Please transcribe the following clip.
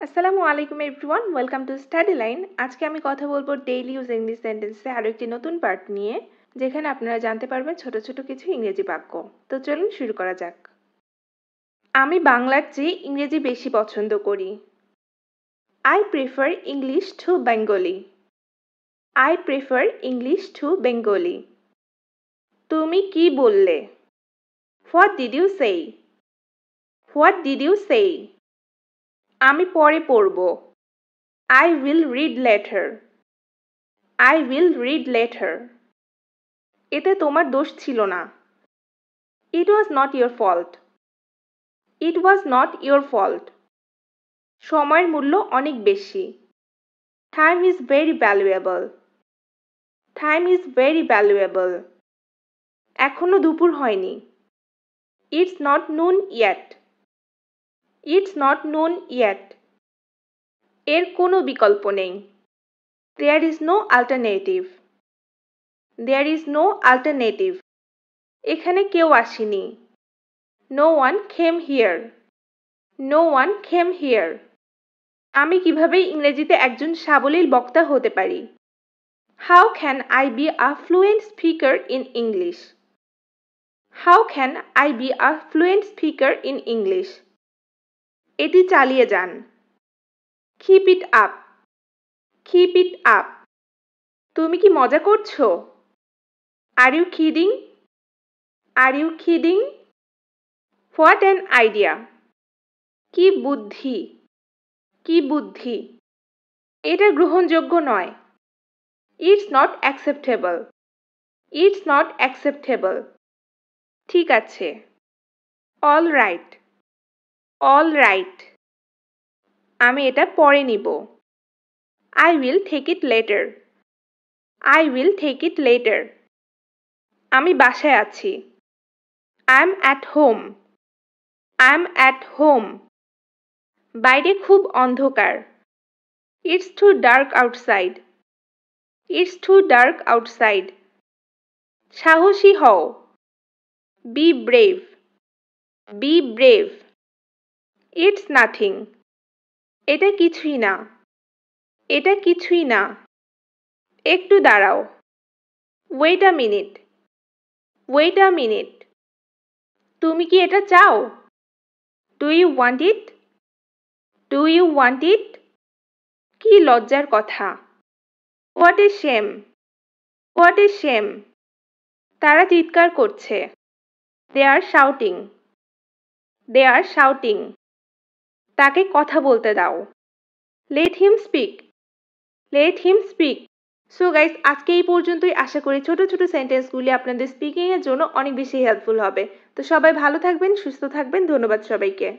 আসসালামু আলাইকুম everyone, welcome to study line. আজকে আমি কথা বলবো ডেইলি ইউজ ইংলিশ সেন্টেন্সে আরও একটি নতুন পার্ট নিয়ে, যেখানে আপনারা জানতে পারবেন ছোট ছোট কিছু ইংরেজি বাক্য। তো চলুন শুরু করা যাক। আমি বাংলার চেয়ে ইংরেজি বেশি পছন্দ করি। I prefer English to Bengali. I prefer English to Bengali. তুমি কি বললে? হোয়াট ডিড ইউ সেই? হোয়াট ডিড ইউ সেই? আমি পরে পড়ব। I will read later. I will read later. এতে তোমার দোষ ছিল না। It was not your fault. It was not your fault. সময়ের মূল্য অনেক বেশি। Time is very valuable. Time is very valuable. এখনো দুপুর হয়নি। It's not noon yet. It's not noon yet. এর কোনো বিকল্প নেই। There is no alternative. There is no alternative. এখানে কেউ আসেনি। No one came here. No one came here. আমি কিভাবে ইংরেজিতে একজন সাবলীল বক্তা হতে পারি? How can I be a fluent speaker in English? How can I be a fluent speaker in English? এটি চালিয়ে যান। Keep it up. Keep it up. তুমি কি মজা করছো? Are you kidding? Are you kidding? What an idea. কি বুদ্ধি। কি বুদ্ধি। এটা গ্রহণযোগ্য নয়। It's not acceptable. It's not acceptable. ঠিক আছে। All right. All right. আমি এটা পরে নিব। I will take it later. I will take it later. আমি বাসায় আছি। I'm at home. I'm at home. বাইরে খুব অন্ধকার। It's too dark outside. It's too dark outside. সাহসী হও। Be brave. Be brave. It's nothing. এটা কিছুই না। এটা কিছুই না। একটু দাঁড়াও। Wait a minute. Wait a minute. তুমি কি এটা চাও? Do you want it? Do you want it? কি লজ্জার কথা। What a shame. What a shame. তারা চিৎকার করছে। They are shouting. They are shouting. তাকে কথা বলতে দাও। Let him speak. Let him speak. So guys, আজকে এই পর্যন্তই। আশা করি ছোট ছোট সেন্টেন্সগুলি আপনাদের স্পিকিং এর জন্য অনেক বেশি হেল্পফুল হবে। তো সবাই ভালো থাকবেন, সুস্থ থাকবেন। ধন্যবাদ সবাইকে।